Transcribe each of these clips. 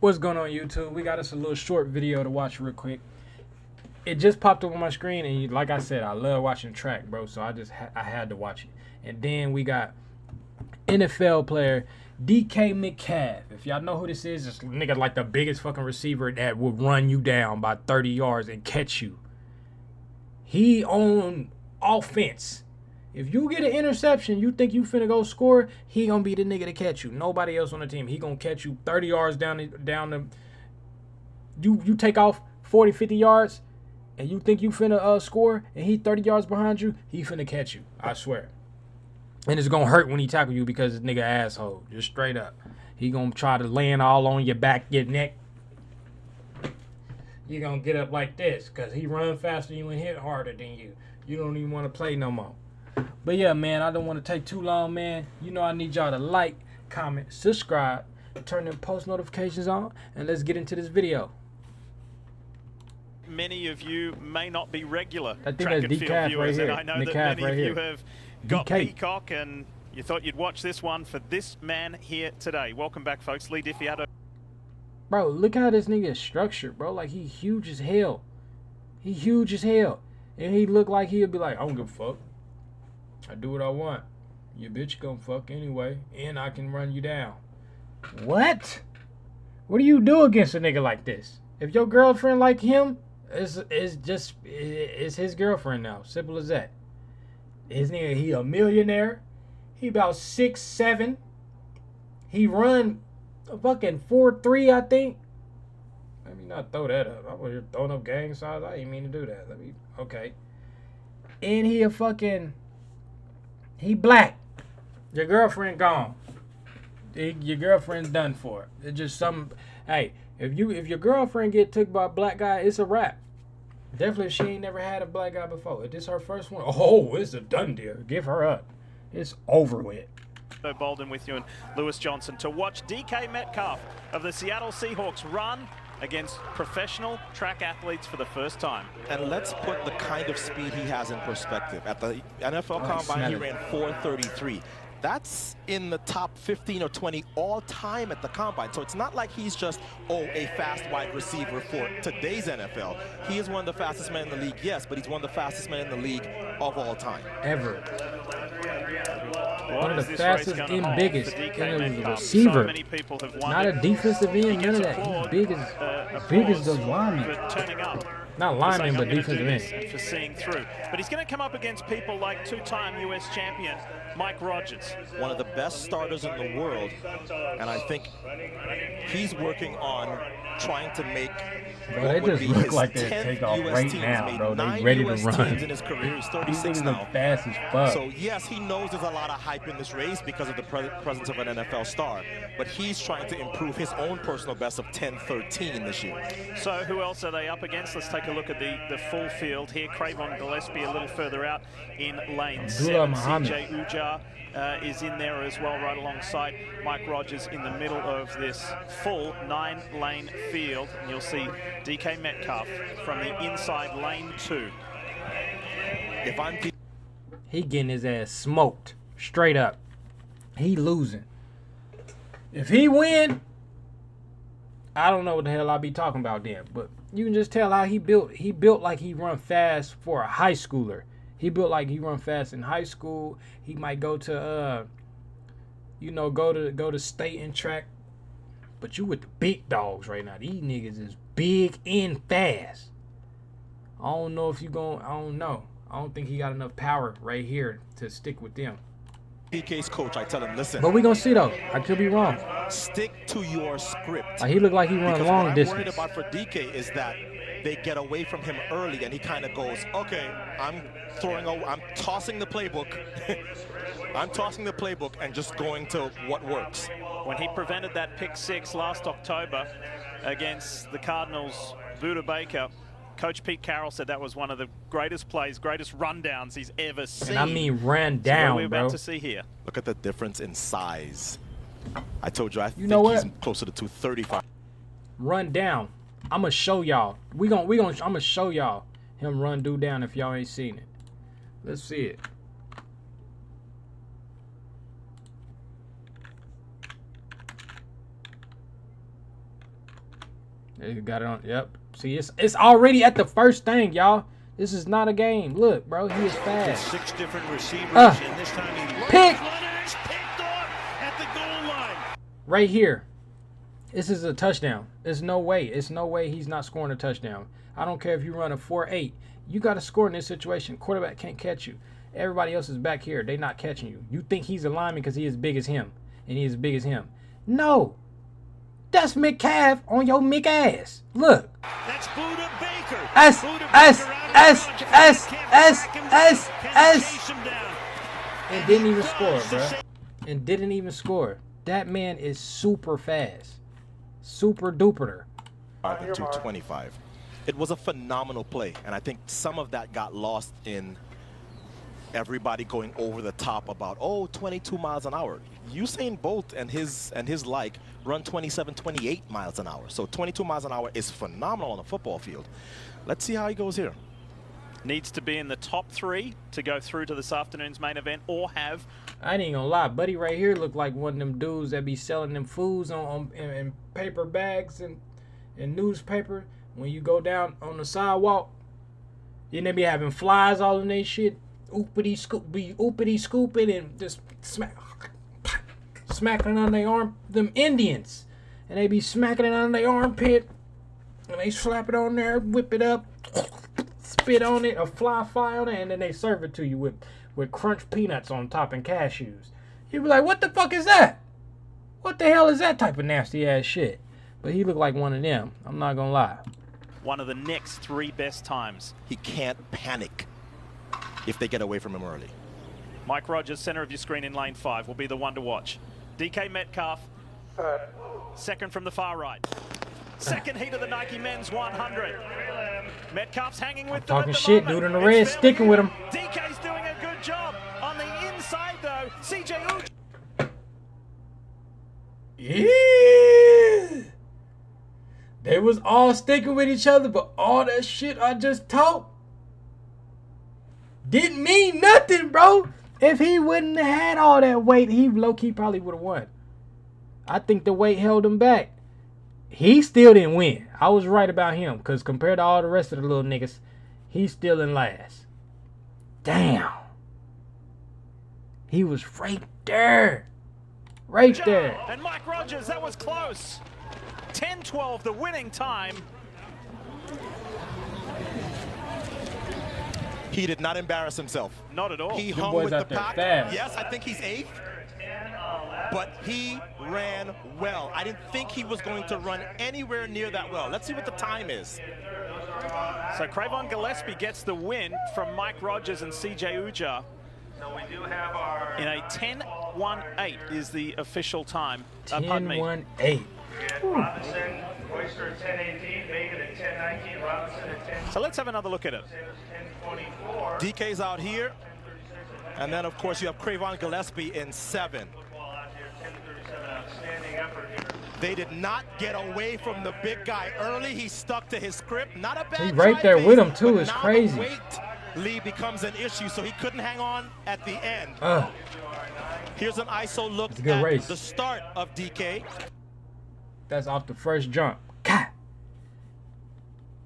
What's going on, YouTube? We got us a little short video to watch real quick. It just popped up on my screen, and like I said, I love watching track, bro. So I had to watch it. And then we got NFL player DK Metcalf. If y'all know who this is, this nigga like the biggest fucking receiver that will run you down by 30 yards and catch you. He on offense. If you get an interception, you think you finna go score, he gonna be the nigga to catch you. Nobody else on the team. He gonna catch you 30 yards down the you take off 40, 50 yards, and you think you finna score, and he 30 yards behind you, he finna catch you. I swear. And it's gonna hurt when he tackle you because this nigga asshole. Just straight up. He gonna try to land all on your back, your neck. You gonna get up like this because he run faster than you and hit harder than you. You don't even want to play no more. But yeah, man, I don't want to take too long, man. You know I need y'all to like, comment, subscribe, turn them post notifications on, and let's get into this video. Many of you may not be regular I think track that's and field DK viewers, right and here. I know DK that many right of here. you have got DK. Peacock, and you thought you'd watch this one for this man here today. Welcome back, folks. Lee Diffiato. Bro, look how this nigga is structured, bro. Like, he huge as hell. He huge as hell. And he look like he'll be like, I don't give a fuck. I do what I want. Your bitch gonna fuck anyway, and I can run you down. What? What do you do against a nigga like this? If your girlfriend like him, it's his girlfriend now. Simple as that. His nigga, he a millionaire. He about 6'7". He run a fucking 4.3, I think. Let me not throw that up. I was here throwing up gang signs. I didn't mean to do that. Okay. And he a fucking... He black. Your girlfriend gone. Your girlfriend's done for. It's just some. Hey, if your girlfriend get took by a black guy, it's a wrap. Definitely, if she ain't never had a black guy before. If this her first one, oh, it's a done deal. Give her up. It's over with. So Bolden with you and Lewis Johnson to watch DK Metcalf of the Seattle Seahawks run against professional track athletes for the first time. And let's put the kind of speed he has in perspective. At the NFL Combine, he ran 4.33. That's in the top 15 or 20 all time at the Combine. So it's not like he's just, a fast wide receiver for today's NFL. He is one of the fastest men in the league, yes, but he's one of the fastest men in the league of all time. Ever. One of the fastest and biggest. And a receiver. Not a defensive end, none of that. He's big as the lineman. Not lineman, but defensive end. For seeing through. But he's going to come up against people like two-time U.S. champion Mike Rogers. One of the best starters in the world. And I think he's working on trying to make bro, they just look like they take off right now, bro. They ready to run. In his career. He's 36 He's now. Fast as fuck. So yes, he knows there's a lot of hype in this race because of the presence of an NFL star. But he's trying to improve his own personal best of 10:13 this year. So who else are they up against? Let's take a look at the full field here. Trvn Gillespie a little further out in lane 7. CJ Ujar is in there as well, right alongside Mike Rogers in the middle of this full 9-lane field. And you'll see DK Metcalf from the inside lane 2. If I'm he getting his ass smoked straight up. He losing. If he win, I don't know what the hell I'll be talking about then. But you can just tell how he built. He built like he run fast for a high schooler. He built like he run fast in high school. He might go to go to state and track. But you with the big dogs right now. These niggas is big and fast. I don't know if you going. I don't know. I don't think he got enough power right here to stick with them. DK's coach, I tell him, listen. But we gonna see though. I could be wrong. Stick to your script. He looked like he run because long what distance. I'm worried about for DK is that they get away from him early and he kind of goes, okay, I'm tossing the playbook. I'm tossing the playbook and just going to what works. When he prevented that pick 6 last October against the Cardinals, Buda Baker, Coach Pete Carroll said that was one of the greatest plays, greatest rundowns he's ever seen. And I mean ran down, so what we're about bro. to see here. Look at the difference in size. I told you, I think he's closer to 235. Run down. I'ma show y'all. I'ma show y'all him run dude down if y'all ain't seen it. Let's see it. He got it on. Yep. See, it's already at the first thing, y'all. This is not a game. Look, bro, he is fast. 6 different receivers, and this time he pick picked off at the goal line. Right here. This is a touchdown. There's no way. It's no way he's not scoring a touchdown. I don't care if you run a 4.8. You got to score in this situation. Quarterback can't catch you. Everybody else is back here. They not catching you. You think he's a lineman because he as big as him, and he as big as him. No. That's Metcalf on your Mick ass. Look. That's Buda Baker. S. And didn't even score, bro. And didn't even score. That man is super fast. Super duper. 225. It was a phenomenal play, and I think some of that got lost in everybody going over the top about 22 miles an hour. Usain Bolt and his like run 27, 28 miles an hour. So 22 miles an hour is phenomenal on a football field. Let's see how he goes here. Needs to be in the top 3 to go through to this afternoon's main event, or have. I ain't gonna lie, buddy right here look like one of them dudes that be selling them foods in paper bags and newspaper. When you go down on the sidewalk, and they be having flies all in their shit. Oopity scooping and just smacking on their arm. Them Indians, and they be smacking it on their armpit, and they slap it on there, whip it up, spit on it, a fly on it, and then they serve it to you with crunch peanuts on top and cashews. You be like, what the fuck is that? What the hell is that type of nasty ass shit? But he looked like one of them. I'm not gonna lie. One of the next 3 best times. He can't panic if they get away from him early. Mike Rogers, center of your screen in lane 5, will be the one to watch. DK Metcalf, second from the far right. Second heat of the Nike Men's 100. Metcalf's hanging with them. Talking shit, dude in the red, sticking with him. DK's doing a good job. On the inside, though, CJ Uj. Yeah. They was all sticking with each other, but all that shit I just talked didn't mean nothing, bro. If he wouldn't have had all that weight, he low-key probably would have won. I think the weight held him back. He still didn't win. I was right about him, because compared to all the rest of the little niggas, he's still in last. Damn. He was right there. Right there. And Mike Rogers, that was close. 10-12, the winning time. He did not embarrass himself. Not at all. He Them hung boys with the out there pack. fast. Yes, I think he's 8th, but he ran well. I didn't think he was going to run anywhere near that well. Let's see what the time is. So Trvn.Gillespie gets the win from Mike Rogers and CJ Uja. So we do have our In a 10-1-8 is the official time. Pardon me. 10-1-8. Robinson, Oyster at 10:18, Bacon at 10:19, Robinson at 10. So let's have another look at it. 10:24. DK's out here, and then of course you have Trvn.Gillespie in 7. Out here, 10:37. Outstanding effort here. They did not get away from the big guy early. He stuck to his script. Not a bad He right there try with phase, him too. but It's now crazy. the weight lead becomes an issue, so he couldn't hang on at the end. Here's an ISO look It's a good at race. the start of DK. That's off the first jump. God.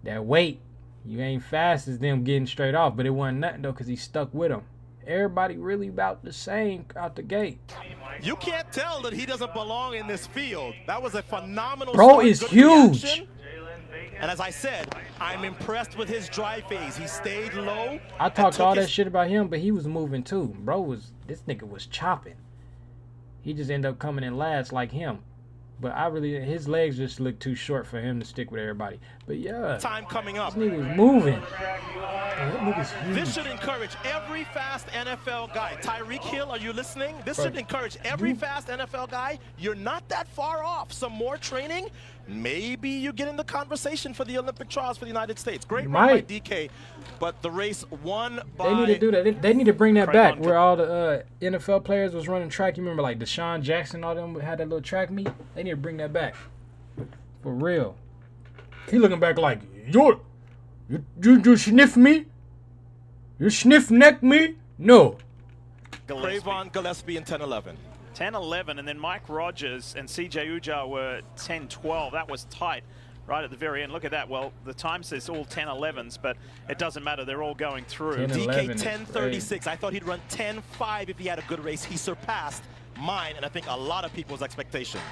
That weight, you ain't fast as them getting straight off, but it wasn't nothing though because he stuck with him. Everybody really about the same out the gate. You can't tell that he doesn't belong in this field. That was a phenomenal Bro start, is good huge. reaction. And as I said, I'm impressed with his drive phase. He stayed low. I talked all that shit about him, but he was moving too. This nigga was chopping. He just ended up coming in last like him. But his legs just look too short for him to stick with everybody. But yeah, Time coming up. this nigga was moving. That nigga's huge. This should encourage every fast NFL guy. Tyreek Hill, are you listening? This should encourage every fast NFL guy. You're not that far off. Some more training, maybe you get in the conversation for the Olympic trials for the United States. Great You run by might. DK, but the race won by... They need to do that. They need to bring that back Trvn. where all the NFL players was running track. You remember like Deshaun Jackson, all them had that little track meet. They need to bring that back for real. He looking back like you sniff me? You sniff neck me? No. Trvn.Gillespie in 10-11. 10-11, and then Mike Rogers and CJ Uja were 10-12. That was tight. right at the very end. Look at that. Well, the time says all 10:11s, but it doesn't matter. They're all going through. 10:11 DK 10:36. I thought he'd run 10:5 if he had a good race. He surpassed mine and I think a lot of people's expectations.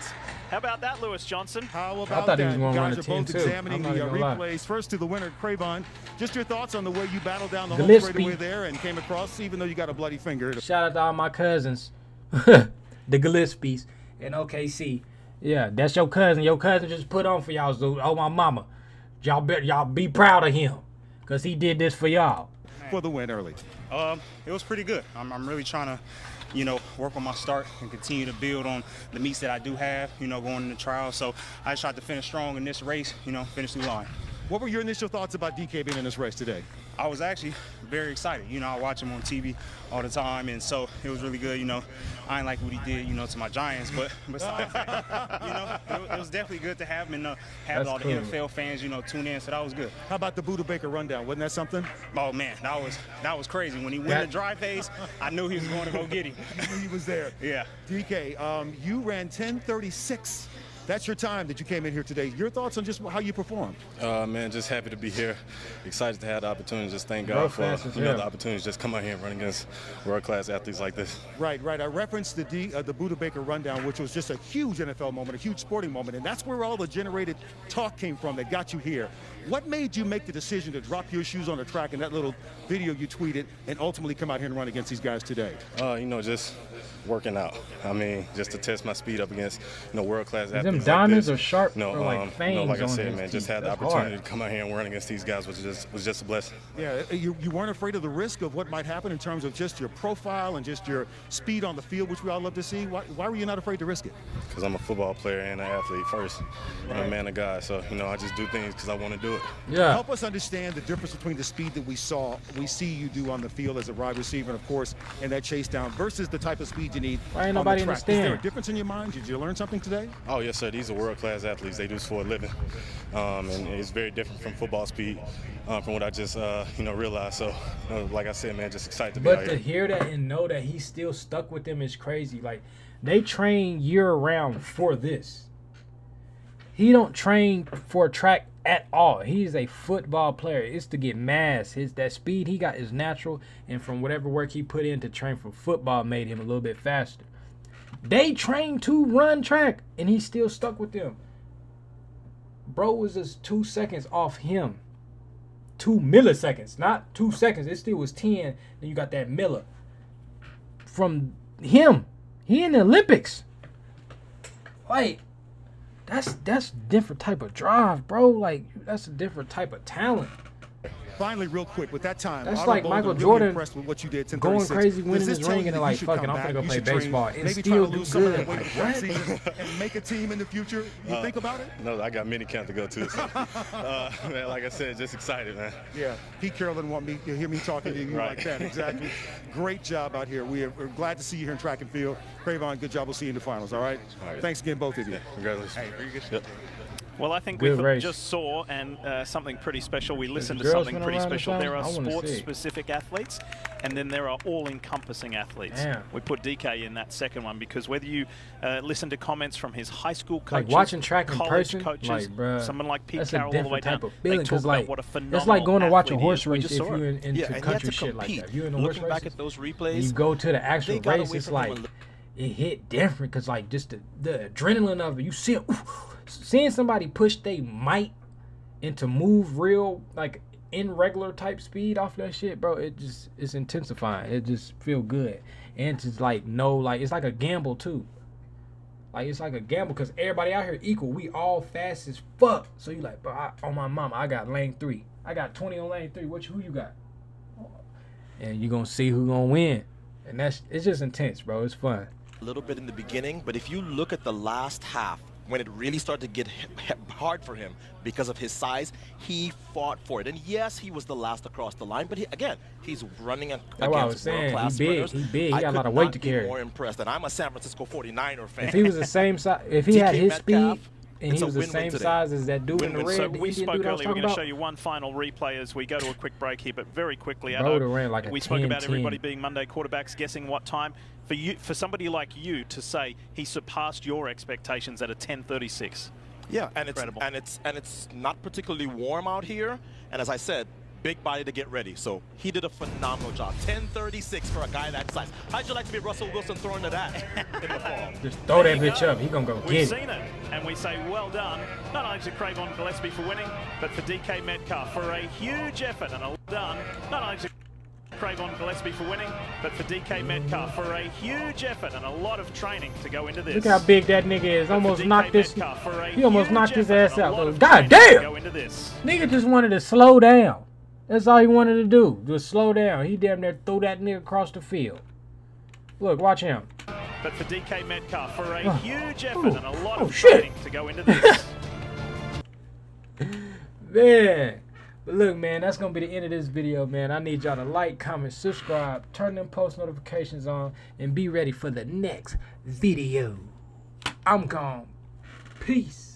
How about that, Lewis Johnson? How about I thought that? he was going to run a Guys are both 10 too. examining the replays. Lie. First to the winner, Trvn. Just your thoughts on the way you battled down the Gillespie. home straightaway there and came across, even though you got a bloody finger. Shout out to all my cousins, the Gillespies in OKC. Yeah, that's your cousin. Your cousin just put on for y'all. So, oh my mama, y'all be proud of him, cause he did this for y'all. For the win early. It was pretty good. I'm really trying to, you know, work on my start and continue to build on the meets that I do have, you know, going into trials. So I just tried to finish strong in this race, you know, finish through line. What were your initial thoughts about DK being in this race today? I was actually very excited. You know, I watch him on TV all the time, and so it was really good. You know, I ain't like what he did, you know, to my Giants, but besides that, you know, it was definitely good to have him and have all the NFL fans, you know, tune in. So that was good. How about the Buda Baker rundown? Wasn't that something? Oh man, that was crazy. When he went the drive phase, I knew he was going to go get him. You knew he was there. Yeah. DK, you ran 10:36. That's your time that you came in here today. Your thoughts on just how you performed? Man, just happy to be here. Excited to have the opportunity. Just thank God for the opportunity to just come out here and run against world-class athletes like this. Right. I referenced the Buda Baker rundown, which was just a huge NFL moment, a huge sporting moment, and that's where all the generated talk came from that got you here. What made you make the decision to drop your shoes on the track in that little video you tweeted and ultimately come out here and run against these guys today? You know, just working out. I mean, just to test my speed up against, you know, world-class athletes. Them diamonds are sharp. No, or like fangs no, like I on said, his man, teeth. just had the That's opportunity hard. to come out here and run against these guys was just a blessing. Yeah, you weren't afraid of the risk of what might happen in terms of just your profile and just your speed on the field, which we all love to see. Why were you not afraid to risk it? Because I'm a football player and an athlete first. I'm a man of God, so, you know, I just do things because I want to do it. Yeah. Help us understand the difference between the speed that we see you do on the field as a wide receiver, and of course, in that chase down, versus the type of speed you need Why ain't on nobody the track. understand? Is there a difference in your mind? Did you learn something today? Oh, yes, sir. These are world-class athletes. They do this for a living. And it's very different from football speed, from what I just, you know, realized. So, like I said, man, just excited to be out here. But to hear that and know that he's still stuck with them is crazy. Like, they train year-round for this. He don't train for a track at all. He's a football player. It's to get mass. That speed he got is natural, and from whatever work he put in to train for football made him a little bit faster. They train to run track, and he's still stuck with them. Bro was just 2 seconds off him. 2 milliseconds, not 2 seconds. It still was 10. Then you got that Miller. From him. He in the Olympics. Like, that's different type of drive, bro. Like, that's a different type of talent. Finally, real quick, with that time, That's Otto like Bolden Michael really Jordan impressed with what you did, 10:36. going crazy, winning Does this his tell ring, you and that like, you should fucking, come I'm back, gonna go you play should train, baseball and maybe still try to do lose some of that good? weight Like, before the what? season and make a team in the future? You think about it? No, I got mini camp to go to. So, man, like I said, just excited, man. Yeah, Pete Carolyn want me to hear me talking to you like that. Exactly. Great job out here. We're glad to see you here in track and field. Trvn, good job. We'll see you in the finals. All right. Thanks again, both of you. Yeah, congratulations. Hey, very good. Yep. Well, I think Good we race. just saw something pretty special. We listened to girls something went pretty around the special. side? There are I wanna see. sports-specific athletes, and then there are all-encompassing athletes. Damn. We put DK in that second one because whether you listen to comments from his high school coaches, Like watching track in college person, coaches, like, bruh, someone like Pete that's a Carroll all the way different down, type of they feeling. talk Because about like, what a it's phenomenal like going to watch a athlete he horse is. We race just if saw you're it. into Yeah, and he had country to shit like compete. that. If you're in a horse Looking back race, at those and replays, you go to the actual they got race, away it's from like him it hit different because like just the adrenaline of it. You see, seeing somebody push they might and to move real like in regular type speed off that shit, bro. It's intensifying. It just feel good, and to like know like it's like a gamble too. Like it's like a gamble because everybody out here equal. We all fast as fuck. So you like, bro, on my mama, I got lane 3. I got 20 on lane 3. Who you got? And you gonna see who gonna win. And it's just intense, bro. It's fun. a little bit in the beginning, but if you look at the last half, when it really started to get hard for him because of his size, he fought for it. And yes, he was the last across the line, but again, he's running against world-class sprinters. He big. He got a lot of weight to carry. I could not be more impressed, and I'm a San Francisco 49er fan. If he was the same size, if he DK had his Metcalf, speed and he was the same size as that dude in the red, So the we Indian spoke dude I was earlier. We're talking going to about. show you one final replay as we go to a quick break here, but very quickly, Bro, to ran like a we spoke about 10-10. everybody being Monday quarterbacks, guessing what time. For somebody like you to say he surpassed your expectations at a 10:36. Yeah, and Incredible. it's not particularly warm out here. And as I said, big body to get ready. So he did a phenomenal job. 10:36 for a guy that size. How'd you like to be Russell Wilson throwing to that in the fall? Just throw that bitch up. He gonna go We've get it. seen it, and we say well done, not only to Trvn.Gillespie for winning, but for DK Metcalf for a huge effort, and a well done, not only to Trvn.Gillespie for winning, but for DK Metcalf for a huge effort and a lot of training to go into this. Look how big that nigga is. Almost knocked this. He almost knocked his ass out. God God damn! Nigga just wanted to slow down. That's all he wanted to do. Just slow down. He damn near threw that nigga across the field. Look, watch him. But for DK Metcalf for a huge effort and a lot of shit. training to go into this. Man. But look, man, that's going to be the end of this video, man. I need y'all to like, comment, subscribe, turn them post notifications on, and be ready for the next video. I'm gone. Peace.